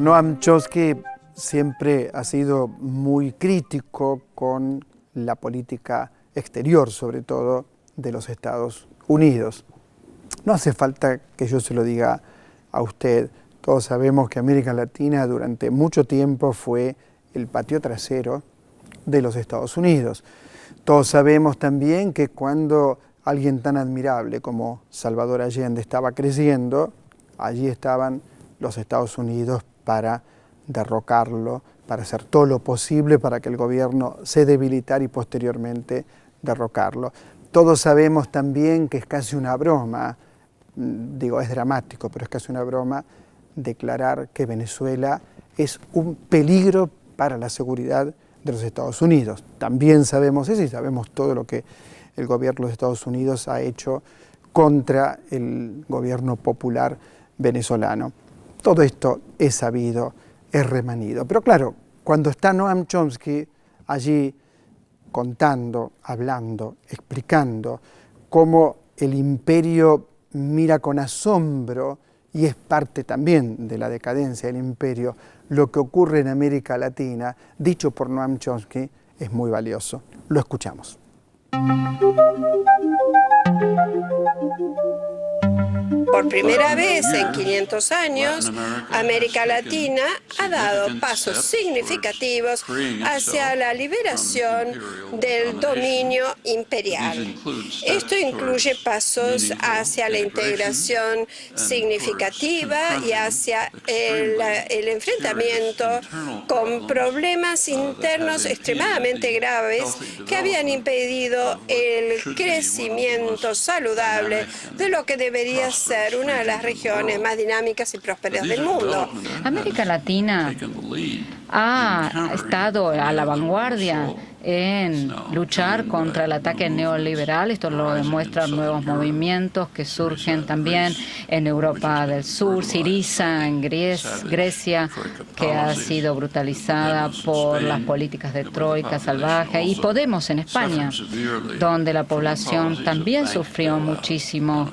Noam Chomsky siempre ha sido muy crítico con la política exterior, sobre todo de los Estados Unidos. No hace falta que yo se lo diga a usted. Todos sabemos que América Latina durante mucho tiempo fue el patio trasero de los Estados Unidos. Todos sabemos también que cuando alguien tan admirable como Salvador Allende estaba creciendo, allí estaban los Estados Unidos para derrocarlo, para hacer todo lo posible para que el gobierno se debilitara y posteriormente derrocarlo. Todos sabemos también que es casi una broma, digo, es dramático, pero es casi una broma declarar que Venezuela es un peligro para la seguridad de los Estados Unidos. También sabemos eso y sabemos todo lo que el gobierno de los Estados Unidos ha hecho contra el gobierno popular venezolano. Todo esto es sabido, es remanido. Pero claro, cuando está Noam Chomsky allí contando, hablando, explicando cómo el imperio mira con asombro, y es parte también de la decadencia del imperio, lo que ocurre en América Latina, dicho por Noam Chomsky, es muy valioso. Lo escuchamos. Por primera vez en 500 años, América Latina ha dado pasos significativos hacia la liberación del dominio imperial. Esto incluye pasos hacia la integración significativa y hacia el enfrentamiento con problemas internos extremadamente graves que habían impedido el crecimiento saludable de lo que debería ser una de las regiones más dinámicas y prósperas del mundo. América Latina ha estado a la vanguardia en luchar contra el ataque neoliberal. Esto lo demuestran nuevos movimientos que surgen también en Europa del Sur, Syriza en Grecia, que ha sido brutalizada por las políticas de troika salvaje, y Podemos en España, donde la población también sufrió muchísimo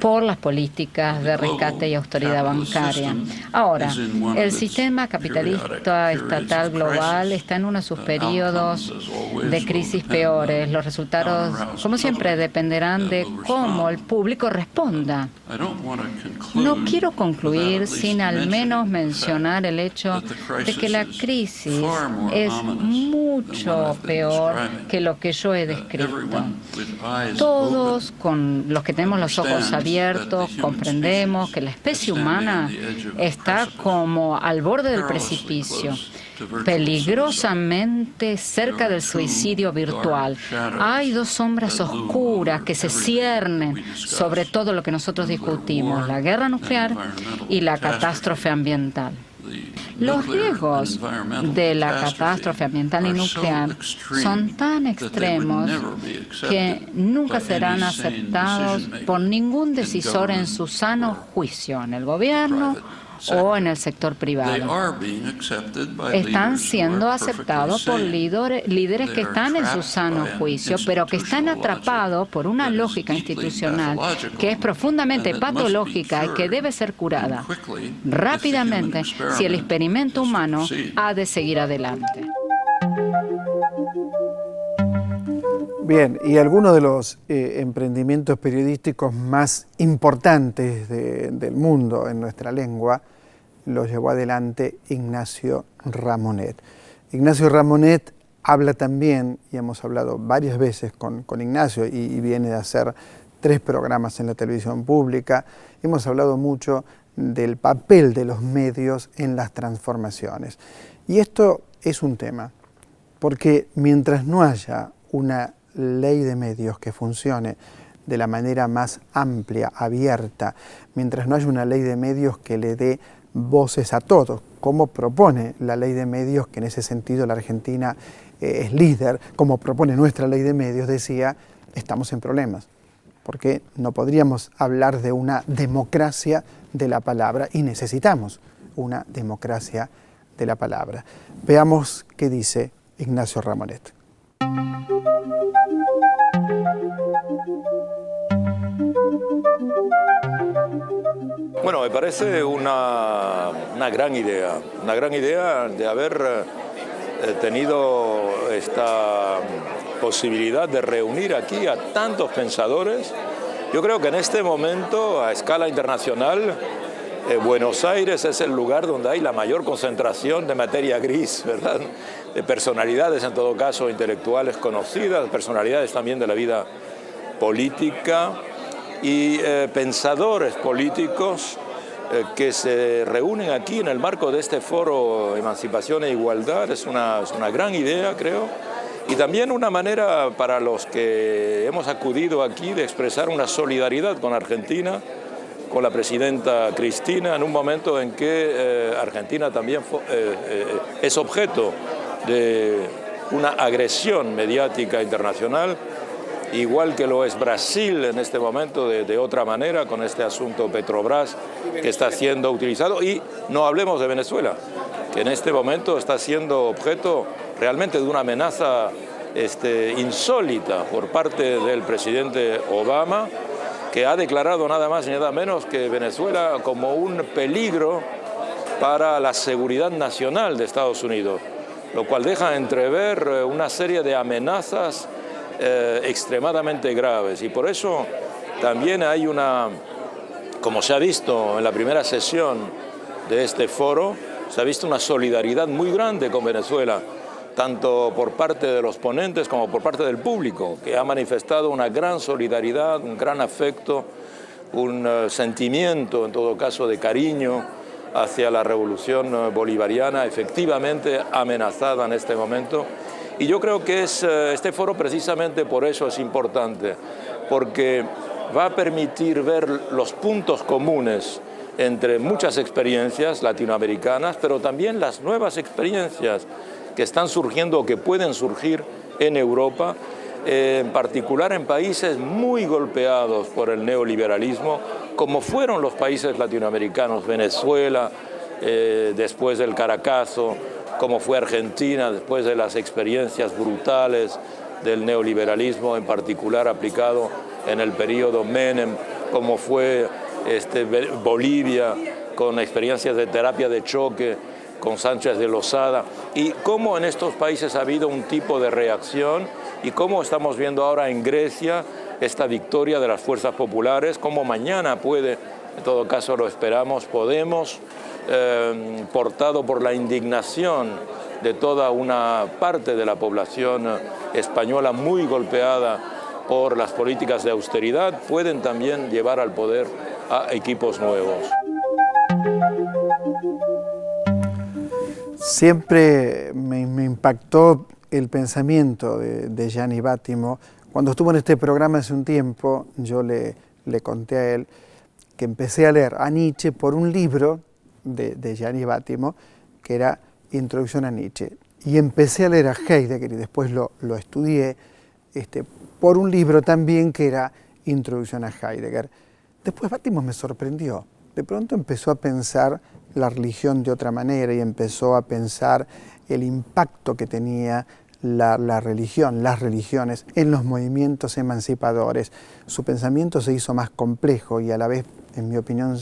por las políticas de rescate y austeridad bancaria. Ahora, el sistema capitalista estatal global está en uno de sus periodos de crisis peores. Los resultados, como siempre, dependerán de cómo el público responda. No quiero concluir sin al menos mencionar el hecho de que la crisis es mucho peor que lo que yo he descrito. Todos, con los que tenemos los ojos abiertos, comprendemos que la especie humana está como al borde del precipicio, peligrosamente cerca del suicidio virtual. Hay dos sombras oscuras que se ciernen sobre todo lo que nosotros discutimos: la guerra nuclear y la catástrofe ambiental. Los riesgos de la catástrofe ambiental y nuclear son tan extremos que nunca serán aceptados por ningún decisor en su sano juicio, en el gobierno o en el sector privado. Están siendo aceptados por líderes que están en su sano juicio, pero que están atrapados por una lógica institucional que es profundamente patológica y que debe ser curada rápidamente si el experimento humano ha de seguir adelante. Bien, y algunos de los emprendimientos periodísticos más importantes del mundo en nuestra lengua los llevó adelante Ignacio Ramonet. Ignacio Ramonet habla también, y hemos hablado varias veces con Ignacio, y viene de hacer 3 programas en la televisión pública. Hemos hablado mucho del papel de los medios en las transformaciones. Y esto es un tema, porque mientras no haya una ley de medios que funcione de la manera más amplia, abierta, mientras no haya una ley de medios que le dé voces a todos, como propone la ley de medios, que en ese sentido la Argentina es líder, como propone nuestra ley de medios, decía, estamos en problemas, porque no podríamos hablar de una democracia de la palabra y necesitamos una democracia de la palabra. Veamos qué dice Ignacio Ramonet. Bueno, me parece una gran idea de haber tenido esta posibilidad de reunir aquí a tantos pensadores. Yo creo que en este momento, a escala internacional, Buenos Aires es el lugar donde hay la mayor concentración de materia gris, ¿verdad? De personalidades, en todo caso, intelectuales conocidas, personalidades también de la vida política y pensadores políticos que se reúnen aquí en el marco de este foro Emancipación e Igualdad. Es una gran idea, creo, y también una manera para los que hemos acudido aquí de expresar una solidaridad con Argentina, con la presidenta Cristina, en un momento en que Argentina también es objeto de una agresión mediática internacional, igual que lo es Brasil en este momento de otra manera con este asunto Petrobras que está siendo utilizado. Y no hablemos de Venezuela, que en este momento está siendo objeto realmente de una amenaza insólita por parte del presidente Obama, que ha declarado nada más y nada menos que Venezuela como un peligro para la seguridad nacional de Estados Unidos, lo cual deja entrever una serie de amenazas extremadamente graves. Y por eso también hay como se ha visto en la primera sesión de este foro, se ha visto una solidaridad muy grande con Venezuela, tanto por parte de los ponentes como por parte del público, que ha manifestado una gran solidaridad, un gran afecto, un sentimiento, en todo caso, de cariño hacia la revolución bolivariana, efectivamente amenazada en este momento. Y yo creo que este foro precisamente por eso es importante, porque va a permitir ver los puntos comunes entre muchas experiencias latinoamericanas, pero también las nuevas experiencias que están surgiendo o que pueden surgir en Europa, en particular en países muy golpeados por el neoliberalismo, como fueron los países latinoamericanos, Venezuela, después del Caracazo, como fue Argentina, después de las experiencias brutales del neoliberalismo, en particular aplicado en el periodo Menem, como fue Bolivia, con experiencias de terapia de choque, con Sánchez de Lozada, y cómo en estos países ha habido un tipo de reacción y cómo estamos viendo ahora en Grecia esta victoria de las fuerzas populares, cómo mañana puede, en todo caso lo esperamos, Podemos, portado por la indignación de toda una parte de la población española muy golpeada por las políticas de austeridad, pueden también llevar al poder a equipos nuevos. Siempre me impactó el pensamiento de Gianni Vattimo. Cuando estuvo en este programa hace un tiempo, yo le conté a él que empecé a leer a Nietzsche por un libro de Gianni Vattimo, que era Introducción a Nietzsche. Y empecé a leer a Heidegger y después lo estudié por un libro también que era Introducción a Heidegger. Después Vattimo me sorprendió. De pronto empezó a pensar la religión de otra manera y empezó a pensar el impacto que tenía la religión, las religiones, en los movimientos emancipadores. Su pensamiento se hizo más complejo y a la vez, en mi opinión,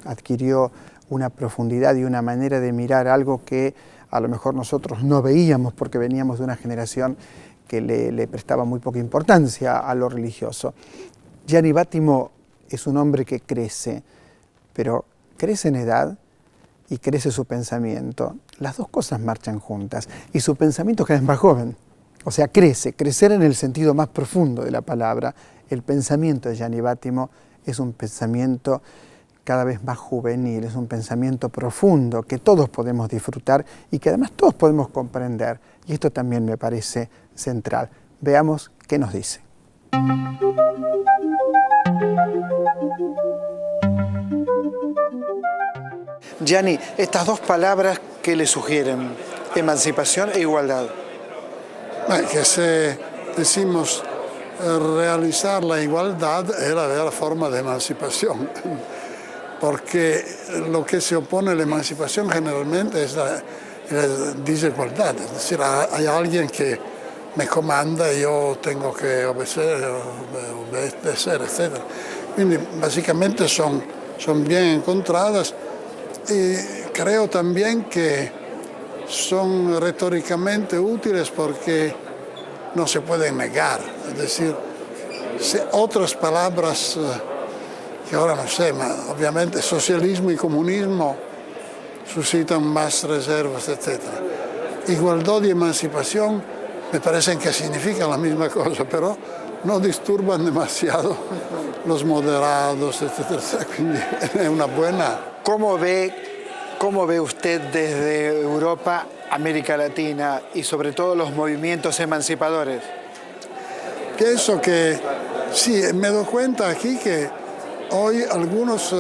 adquirió una profundidad y una manera de mirar algo que a lo mejor nosotros no veíamos porque veníamos de una generación que le prestaba muy poca importancia a lo religioso. Gianni Vattimo es un hombre que crece, pero crece en edad y crece su pensamiento. Las dos cosas marchan juntas y su pensamiento es cada vez más joven. O sea, crecer en el sentido más profundo de la palabra. El pensamiento de Gianni Vattimo es un pensamiento cada vez más juvenil, es un pensamiento profundo que todos podemos disfrutar y que además todos podemos comprender. Y esto también me parece central. Veamos qué nos dice. Gianni, estas dos palabras, ¿qué le sugieren? Emancipación e igualdad. Que si decimos realizar la igualdad es la vera forma de emancipación, porque lo que se opone a la emancipación generalmente es la desigualdad, es decir, hay alguien que me comanda y yo tengo que obedecer, etc. Quindi básicamente son son bien encontradas y creo también que son retóricamente útiles porque no se pueden negar. Es decir, otras palabras que ahora no sé, obviamente socialismo y comunismo suscitan más reservas, etc. Igualdad y emancipación me parecen que significan la misma cosa, pero no disturban demasiado los moderados, etc. Quindi es una buena... ¿Cómo ve usted desde Europa, América Latina y sobre todo los movimientos emancipadores? Pienso que sí, me doy cuenta aquí que hoy algunos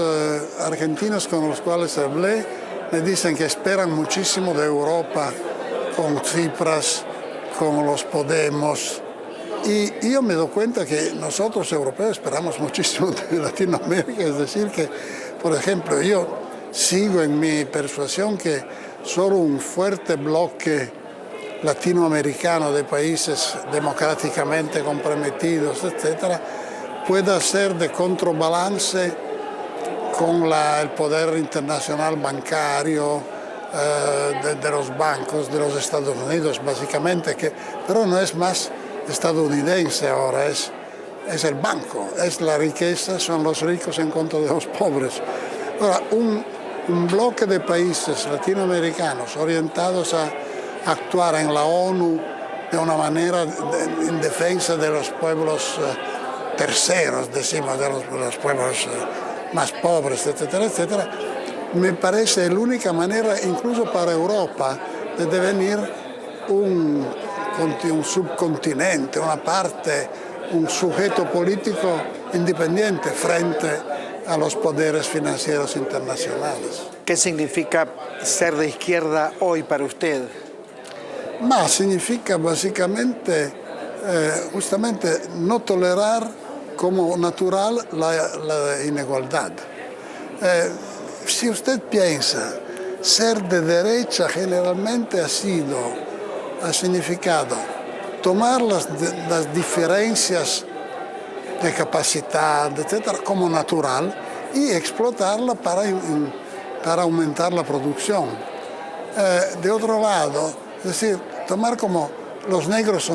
argentinos con los cuales hablé me dicen que esperan muchísimo de Europa con Tsipras, con los Podemos. Y yo me doy cuenta que nosotros europeos esperamos muchísimo de Latinoamérica, es decir que, por ejemplo, yo sigo en mi persuasión que solo un fuerte bloque latinoamericano de países democráticamente comprometidos, etc., puede hacer de contrabalance con el poder internacional bancario de los bancos de los Estados Unidos, básicamente, pero no es más estadounidense ahora, es el banco, es la riqueza, son los ricos en contra de los pobres. Ahora, un bloque de países latinoamericanos orientados a actuar en la ONU de una manera en defensa de los pueblos terceros, decimos, de los pueblos más pobres, etcétera, etcétera, me parece la única manera, incluso para Europa, de devenir un subcontinente, una parte, un sujeto político independiente frente a los poderes financieros internacionales. ¿Qué significa ser de izquierda hoy para usted? Significa básicamente justamente no tolerar como natural la inigualdad. Si usted piensa, ser de derecha generalmente ha significado tomar las diferencias de capacidad, etcétera, como natural y explotarla para aumentar la producción. De otro lado, es decir, tomar como los negros,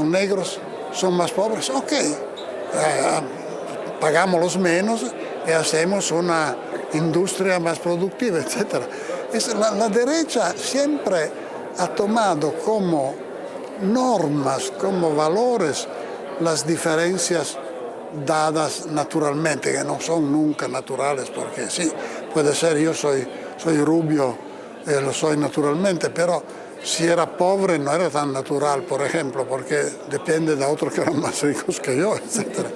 son más pobres, ok, pagámoslos menos y hacemos una industria más productiva, etc. La derecha siempre ha tomado como normas, como valores, las diferencias dadas naturalmente, que no son nunca naturales, porque sí, puede ser, yo soy rubio, lo soy naturalmente, pero si era pobre no era tan natural, por ejemplo, porque depende de otros que eran más ricos que yo, etc.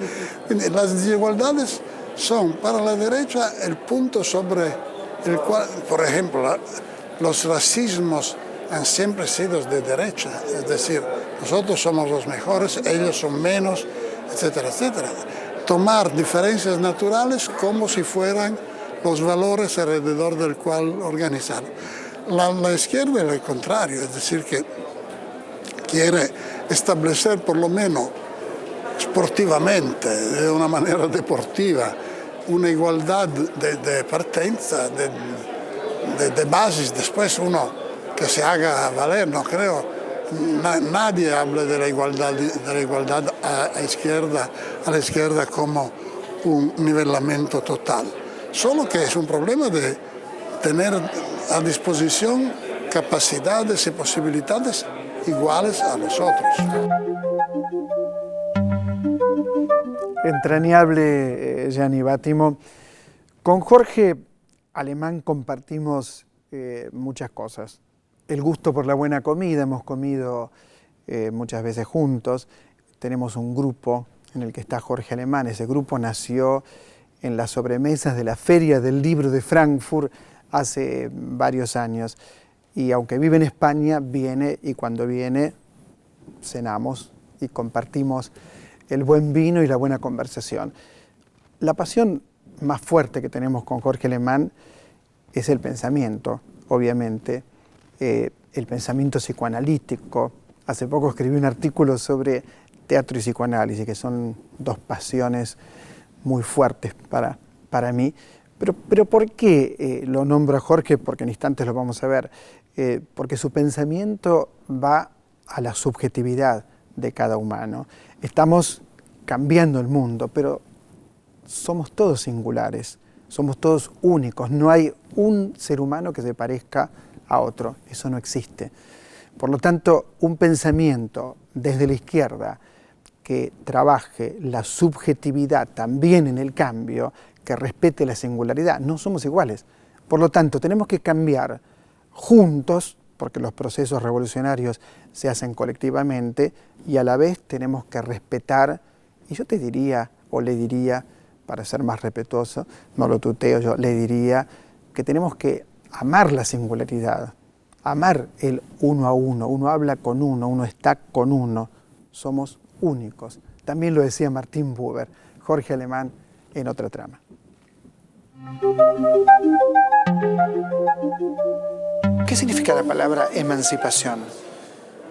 Quindi, las desigualdades son para la derecha el punto sobre el cual, por ejemplo, los racismos han siempre sido de derecha, es decir, nosotros somos los mejores, ellos son menos, etcétera, etcétera. Tomar diferencias naturales como si fueran los valores alrededor del cual organizar. La izquierda es lo contrario, es decir, que quiere establecer por lo menos sportivamente, de una manera deportiva, una igualdad de partenza, de bases, después uno que se haga valer, no creo, nadie habla de la igualdad a la izquierda como un nivelamiento total, solo que es un problema de tener a disposición capacidades y posibilidades iguales a los otros. Entrañable, Gianni Vattimo. Con Jorge Alemán compartimos muchas cosas. El gusto por la buena comida, hemos comido muchas veces juntos. Tenemos un grupo en el que está Jorge Alemán. Ese grupo nació en las sobremesas de la Feria del Libro de Frankfurt hace varios años. Y aunque vive en España, viene, y cuando viene cenamos y compartimos el buen vino y la buena conversación. La pasión más fuerte que tenemos con Jorge Alemán es el pensamiento, obviamente, el pensamiento psicoanalítico. Hace poco escribí un artículo sobre teatro y psicoanálisis, que son dos pasiones muy fuertes para mí, Pero ¿por qué lo nombro a Jorge? Porque en instantes lo vamos a ver. Porque su pensamiento va a la subjetividad de cada humano. Estamos cambiando el mundo, pero somos todos singulares, somos todos únicos. No hay un ser humano que se parezca a otro. Eso no existe. Por lo tanto, un pensamiento desde la izquierda que trabaje la subjetividad también en el cambio, que respete la singularidad. No somos iguales. Por lo tanto, tenemos que cambiar juntos, porque los procesos revolucionarios se hacen colectivamente, y a la vez tenemos que respetar, y yo te diría, o le diría, para ser más respetuoso, no lo tuteo, yo le diría que tenemos que amar la singularidad, amar el uno a uno. Uno habla con uno está con uno, somos únicos. También lo decía Martin Buber, Jorge Alemán en Otra Trama. ¿Qué significa la palabra emancipación?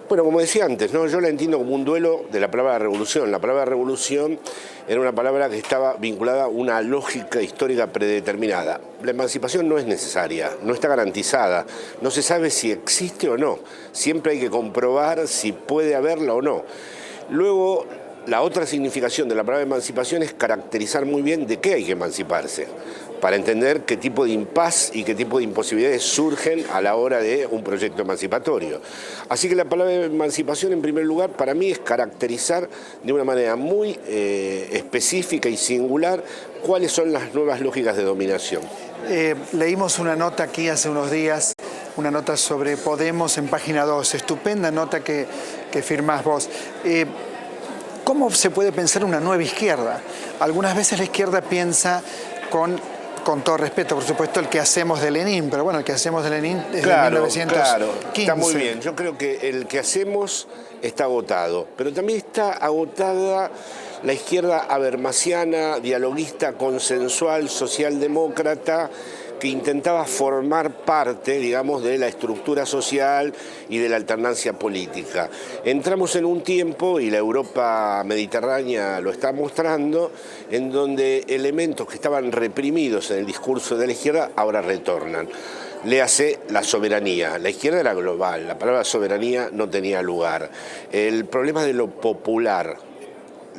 Bueno, como decía antes, ¿no? Yo la entiendo como un duelo de la palabra revolución. La palabra revolución era una palabra que estaba vinculada a una lógica histórica predeterminada. La emancipación no es necesaria, no está garantizada, no se sabe si existe o no. Siempre hay que comprobar si puede haberla o no. Luego, la otra significación de la palabra emancipación es caracterizar muy bien de qué hay que emanciparse, para entender qué tipo de impas y qué tipo de imposibilidades surgen a la hora de un proyecto emancipatorio. Así que la palabra emancipación, en primer lugar, para mí es caracterizar de una manera muy específica y singular cuáles son las nuevas lógicas de dominación. Leímos una nota aquí hace unos días, una nota sobre Podemos en página 2, estupenda nota que firmás vos. ¿Cómo se puede pensar una nueva izquierda? Algunas veces la izquierda piensa con todo respeto, por supuesto, el que hacemos de Lenin, pero bueno, el que hacemos de Lenin es de 1915. Claro, está muy bien. Yo creo que el que hacemos está agotado, pero también está agotada la izquierda habermasiana, dialoguista, consensual, socialdemócrata, que intentaba formar parte, digamos, de la estructura social y de la alternancia política. Entramos en un tiempo, y la Europa mediterránea lo está mostrando, en donde elementos que estaban reprimidos en el discurso de la izquierda ahora retornan. Léase la soberanía. La izquierda era global, la palabra soberanía no tenía lugar. El problema de lo popular,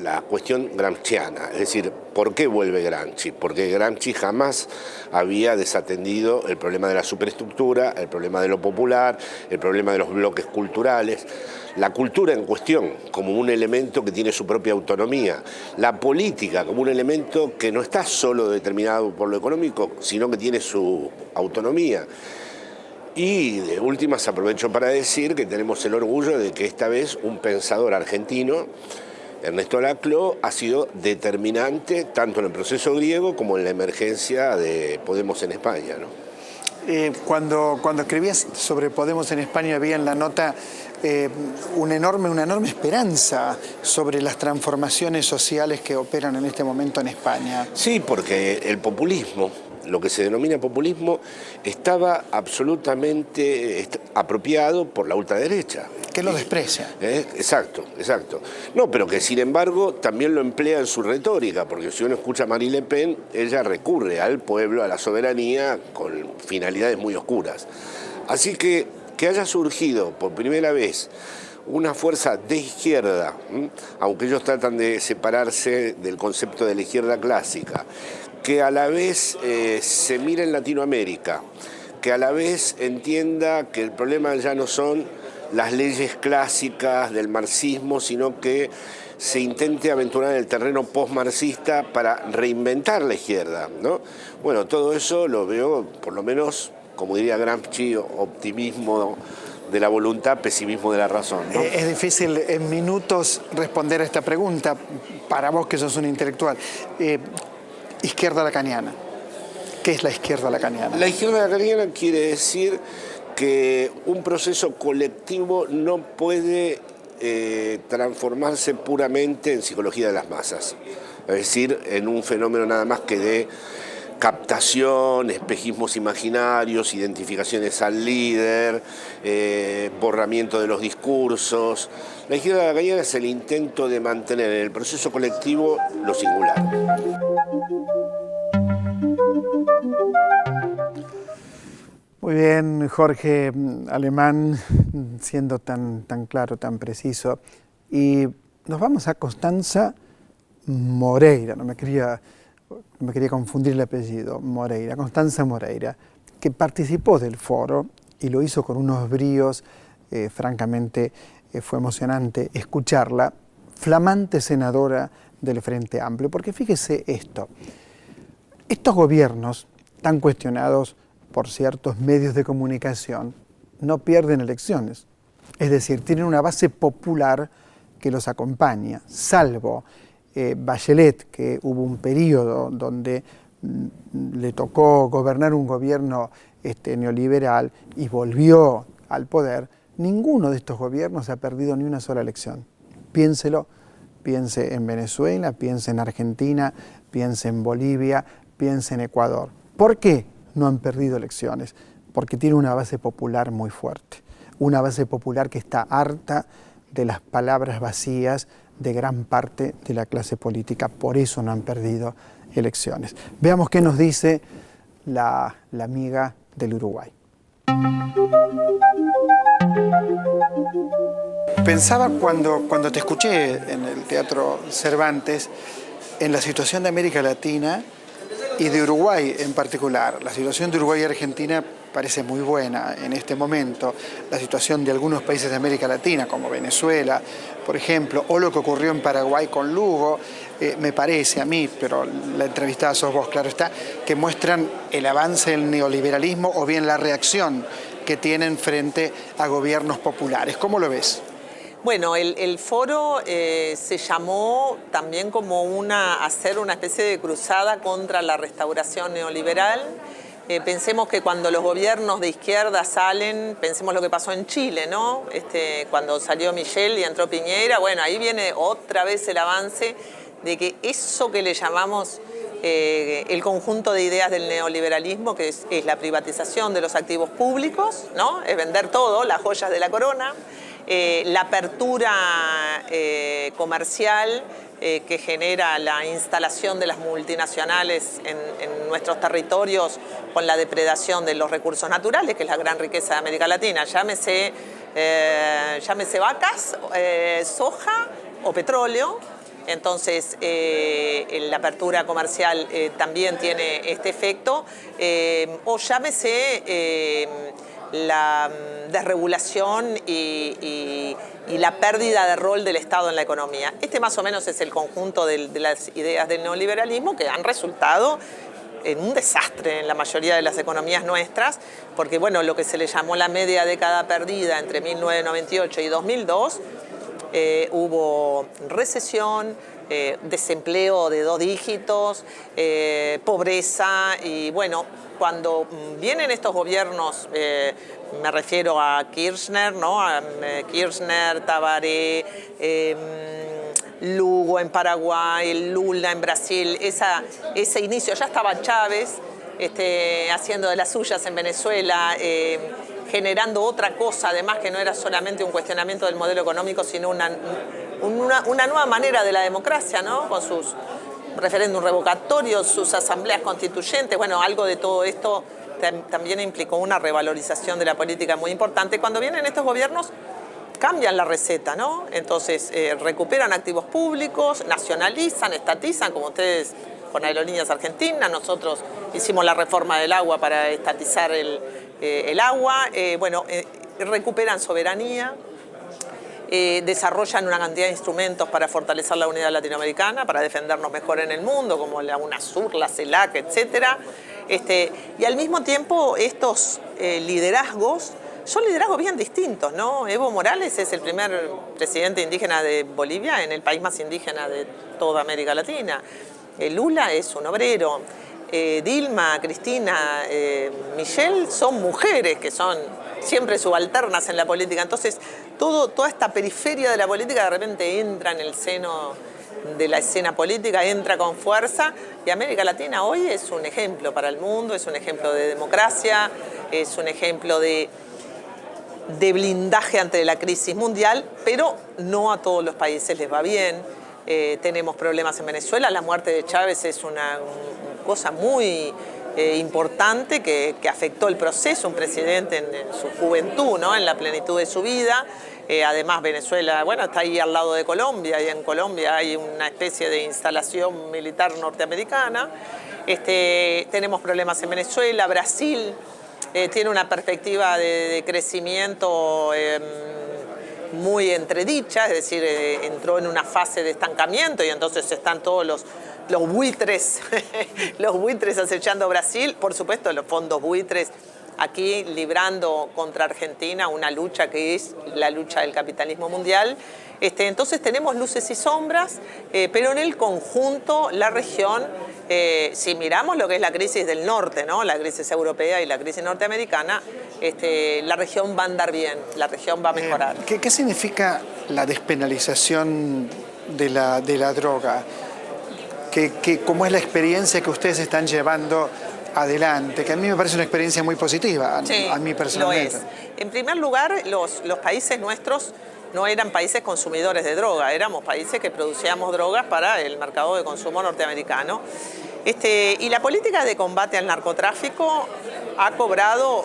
la cuestión gramsciana, es decir, ¿por qué vuelve Gramsci? Porque Gramsci jamás había desatendido el problema de la superestructura, el problema de lo popular, el problema de los bloques culturales, la cultura en cuestión como un elemento que tiene su propia autonomía, la política como un elemento que no está solo determinado por lo económico, sino que tiene su autonomía. Y de últimas aprovecho para decir que tenemos el orgullo de que esta vez un pensador argentino, Ernesto Laclau, ha sido determinante tanto en el proceso griego como en la emergencia de Podemos en España, ¿no? Cuando escribías sobre Podemos en España había en la nota una enorme esperanza sobre las transformaciones sociales que operan en este momento en España. Sí, porque el populismo, lo que se denomina populismo, estaba absolutamente apropiado por la ultraderecha. Que lo desprecia. Exacto. No, pero que sin embargo también lo emplea en su retórica, porque si uno escucha a Marine Le Pen, ella recurre al pueblo, a la soberanía, con finalidades muy oscuras. Así que haya surgido por primera vez una fuerza de izquierda, aunque ellos tratan de separarse del concepto de la izquierda clásica, que a la vez se mire en Latinoamérica, que a la vez entienda que el problema ya no son las leyes clásicas del marxismo, sino que se intente aventurar en el terreno postmarxista para reinventar la izquierda, ¿no? Bueno, todo eso lo veo, por lo menos, como diría Gramsci, optimismo de la voluntad, pesimismo de la razón, ¿no? Es difícil en minutos responder a esta pregunta, para vos que sos un intelectual. Izquierda lacaniana. ¿Qué es la izquierda lacaniana? La izquierda lacaniana quiere decir que un proceso colectivo no puede transformarse puramente en psicología de las masas, es decir, en un fenómeno nada más que de captación, espejismos imaginarios, identificaciones al líder, borramiento de los discursos. La izquierda lacaniana es el intento de mantener en el proceso colectivo lo singular. Muy bien, Jorge Alemán, siendo tan claro, tan preciso. Y nos vamos a Constanza Moreira, no me quería confundir el apellido, Moreira, Constanza Moreira, que participó del foro y lo hizo con unos bríos, francamente fue emocionante escucharla, flamante senadora del Frente Amplio, porque fíjese esto, estos gobiernos tan cuestionados por ciertos medios de comunicación no pierden elecciones, es decir, tienen una base popular que los acompaña, salvo Bachelet, que hubo un periodo donde le tocó gobernar un gobierno neoliberal y volvió al poder. Ninguno de estos gobiernos ha perdido ni una sola elección. Piénselo, piense en Venezuela, piense en Argentina, piense en Bolivia, piense en Ecuador. ¿Por qué no han perdido elecciones? Porque tiene una base popular muy fuerte, una base popular que está harta de las palabras vacías de gran parte de la clase política. Por eso no han perdido elecciones. Veamos qué nos dice la amiga del Uruguay. Pensaba cuando te escuché en el Teatro Cervantes en la situación de América Latina y de Uruguay en particular. La situación de Uruguay y Argentina parece muy buena en este momento. La situación de algunos países de América Latina, como Venezuela, por ejemplo, o lo que ocurrió en Paraguay con Lugo, me parece a mí, pero la entrevistada sos vos, claro está, que muestran el avance del neoliberalismo o bien la reacción que tienen frente a gobiernos populares. ¿Cómo lo ves? Bueno, el foro se llamó también como hacer una especie de cruzada contra la restauración neoliberal. Pensemos que cuando los gobiernos de izquierda salen, pensemos lo que pasó en Chile, ¿no? Cuando salió Michel y entró Piñera, bueno, ahí viene otra vez el avance de que eso que le llamamos el conjunto de ideas del neoliberalismo, que es la privatización de los activos públicos, ¿no? Es vender todo, las joyas de la corona. La apertura comercial que genera la instalación de las multinacionales en nuestros territorios con la depredación de los recursos naturales, que es la gran riqueza de América Latina, llámese vacas, soja o petróleo. Entonces, la apertura comercial también tiene este efecto, o llámese la desregulación y la pérdida de rol del Estado en la economía. Más o menos es el conjunto de las ideas del neoliberalismo que han resultado en un desastre en la mayoría de las economías nuestras, porque bueno, lo que se le llamó la media década perdida entre 1998 y 2002, hubo recesión, desempleo de 2 dígitos, pobreza y bueno, cuando vienen estos gobiernos, me refiero a Kirchner, ¿no? A Kirchner, Tabaré, Lugo en Paraguay, Lula en Brasil, ese inicio, ya estaba Chávez haciendo de las suyas en Venezuela, generando otra cosa, además que no era solamente un cuestionamiento del modelo económico, sino una nueva manera de la democracia, ¿no? Con sus referéndum revocatorios, sus asambleas constituyentes, bueno, algo de todo esto también implicó una revalorización de la política muy importante. Cuando vienen estos gobiernos, cambian la receta, ¿no? Entonces, recuperan activos públicos, nacionalizan, estatizan, como ustedes con Aerolíneas Argentinas, nosotros hicimos la reforma del agua para estatizar el agua, recuperan soberanía, desarrollan una cantidad de instrumentos para fortalecer la unidad latinoamericana, para defendernos mejor en el mundo, como la UNASUR, la CELAC, etc. Y al mismo tiempo estos liderazgos son liderazgos bien distintos, ¿no? Evo Morales es el primer presidente indígena de Bolivia, en el país más indígena de toda América Latina. Lula es un obrero. Dilma, Cristina, Michelle son mujeres que son siempre subalternas en la política. Entonces, toda esta periferia de la política de repente entra en el seno de la escena política, entra con fuerza, y América Latina hoy es un ejemplo para el mundo, es un ejemplo de democracia, es un ejemplo de blindaje ante la crisis mundial, pero no a todos los países les va bien. Tenemos problemas en Venezuela, la muerte de Chávez es una cosa muy importante que afectó el proceso, un presidente en su juventud, ¿no? En la plenitud de su vida. Además, Venezuela, bueno, está ahí al lado de Colombia, y en Colombia hay una especie de instalación militar norteamericana. Tenemos problemas en Venezuela. Brasil tiene una perspectiva de crecimiento muy entredicha, es decir, entró en una fase de estancamiento y entonces están todos los buitres, los buitres acechando a Brasil, por supuesto los fondos buitres aquí librando contra Argentina una lucha que es la lucha del capitalismo mundial. Entonces tenemos luces y sombras, pero en el conjunto la región, si miramos lo que es la crisis del norte, ¿no? La crisis europea y la crisis norteamericana, la región va a andar bien, la región va a mejorar. ¿Qué significa la despenalización de la droga? ¿Cómo es la experiencia que ustedes están llevando adelante? Que a mí me parece una experiencia muy positiva, sí, a mí personalmente. Lo es. En primer lugar, los países nuestros no eran países consumidores de droga, éramos países que producíamos drogas para el mercado de consumo norteamericano. Y la política de combate al narcotráfico ha cobrado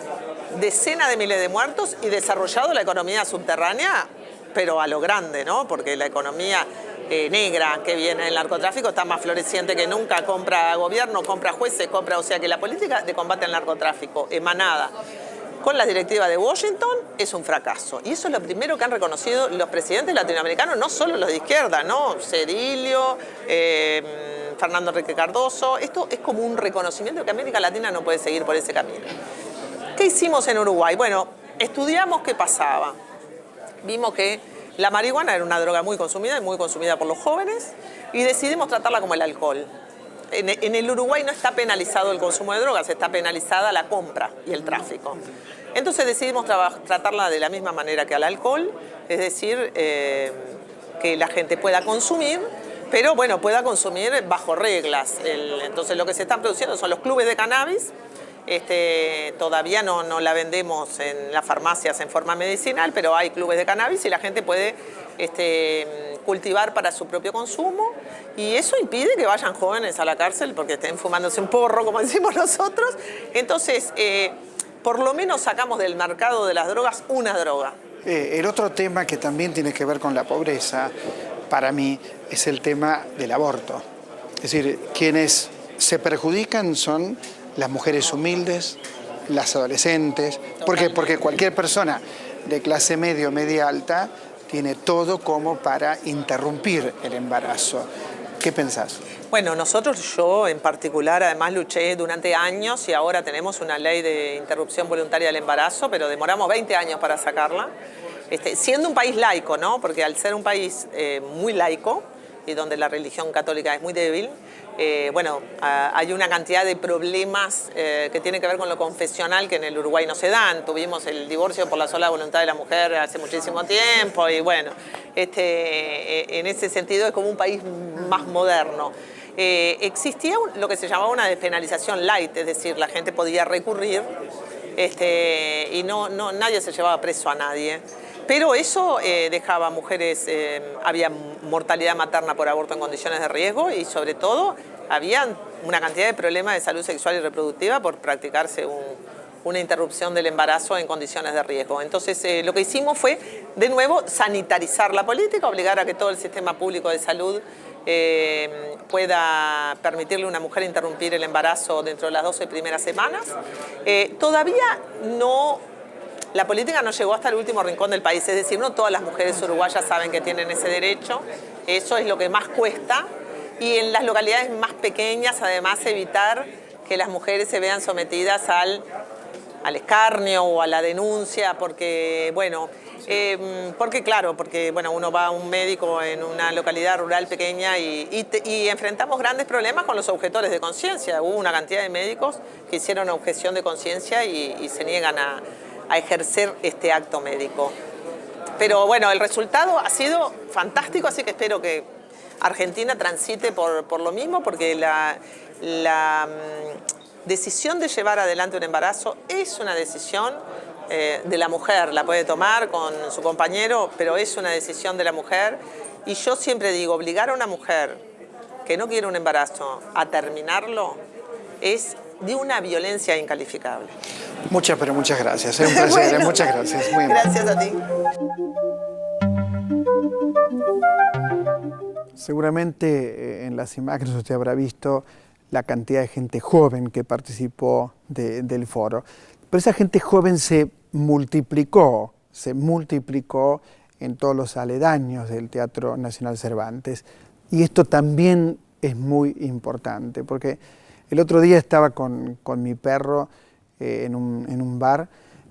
decenas de miles de muertos y desarrollado la economía subterránea, pero a lo grande, ¿no? Porque la economía negra que viene del narcotráfico está más floreciente que nunca, compra gobierno, compra jueces, o sea que la política de combate al narcotráfico emanada con las directivas de Washington es un fracaso. Y eso es lo primero que han reconocido los presidentes latinoamericanos, no solo los de izquierda, ¿no? Cedillo, Fernando Henrique Cardoso. Esto es como un reconocimiento de que América Latina no puede seguir por ese camino. ¿Qué hicimos en Uruguay? Bueno, estudiamos qué pasaba. Vimos que la marihuana era una droga muy consumida y muy consumida por los jóvenes y decidimos tratarla como el alcohol. En el Uruguay no está penalizado el consumo de drogas, está penalizada la compra y el tráfico. Entonces decidimos tratarla de la misma manera que al alcohol, es decir, que la gente pueda consumir, pero bueno, pueda consumir bajo reglas. Entonces lo que se están produciendo son los clubes de cannabis. Todavía no la vendemos en las farmacias en forma medicinal, pero hay clubes de cannabis y la gente puede cultivar para su propio consumo, y eso impide que vayan jóvenes a la cárcel porque estén fumándose un porro, como decimos nosotros. Entonces, por lo menos sacamos del mercado de las drogas una droga. El otro tema que también tiene que ver con la pobreza, para mí, es el tema del aborto. Es decir, quienes se perjudican son las mujeres humildes, las adolescentes, porque cualquier persona de clase media o media alta tiene todo como para interrumpir el embarazo. ¿Qué pensás? Bueno, yo en particular además luché durante años y ahora tenemos una ley de interrupción voluntaria del embarazo, pero demoramos 20 años para sacarla. Siendo un país laico, ¿no? Porque al ser un país muy laico y donde la religión católica es muy débil, hay una cantidad de problemas que tienen que ver con lo confesional que en el Uruguay no se dan. Tuvimos el divorcio por la sola voluntad de la mujer hace muchísimo tiempo y bueno, en ese sentido es como un país más moderno. Existía lo que se llamaba una despenalización light, es decir, la gente podía recurrir y nadie se llevaba preso a nadie. Pero eso dejaba mujeres, había mortalidad materna por aborto en condiciones de riesgo y sobre todo había una cantidad de problemas de salud sexual y reproductiva por practicarse una interrupción del embarazo en condiciones de riesgo. Entonces lo que hicimos fue, de nuevo, sanitarizar la política, obligar a que todo el sistema público de salud pueda permitirle a una mujer interrumpir el embarazo dentro de las 12 primeras semanas. Todavía la política no llegó hasta el último rincón del país, es decir, no todas las mujeres uruguayas saben que tienen ese derecho, eso es lo que más cuesta, y en las localidades más pequeñas, además, evitar que las mujeres se vean sometidas al escarnio o a la denuncia, porque uno va a un médico en una localidad rural pequeña y enfrentamos grandes problemas con los objetores de conciencia. Hubo una cantidad de médicos que hicieron objeción de conciencia y se niegan a ejercer este acto médico. Pero bueno, el resultado ha sido fantástico, así que espero que Argentina transite por lo mismo, porque la decisión de llevar adelante un embarazo es una decisión de la mujer, la puede tomar con su compañero, pero es una decisión de la mujer. Y yo siempre digo, obligar a una mujer que no quiere un embarazo a terminarlo es de una violencia incalificable. Pero muchas gracias. Es un placer. Bueno, muchas gracias. Muy gracias a ti. Seguramente en las imágenes usted habrá visto la cantidad de gente joven que participó del foro. Pero esa gente joven se multiplicó en todos los aledaños del Teatro Nacional Cervantes. Y esto también es muy importante, porque el otro día estaba con mi perro en un bar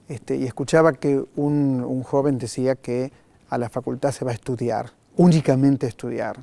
y escuchaba que un joven decía que a la facultad se va a estudiar, únicamente a estudiar.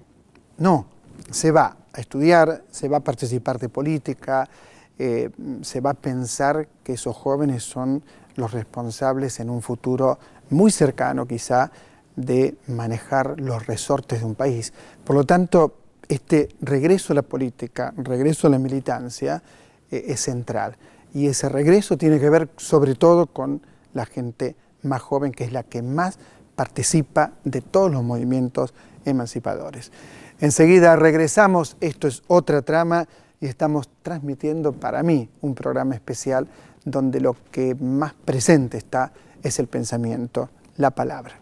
No, se va a estudiar, se va a participar de política, se va a pensar que esos jóvenes son los responsables en un futuro muy cercano quizá de manejar los resortes de un país. Por lo tanto, este regreso a la política, regreso a la militancia es central. Y ese regreso tiene que ver sobre todo con la gente más joven, que es la que más participa de todos los movimientos emancipadores. Enseguida regresamos, esto es Otra Trama y estamos transmitiendo para mí un programa especial donde lo que más presente está es el pensamiento, la palabra.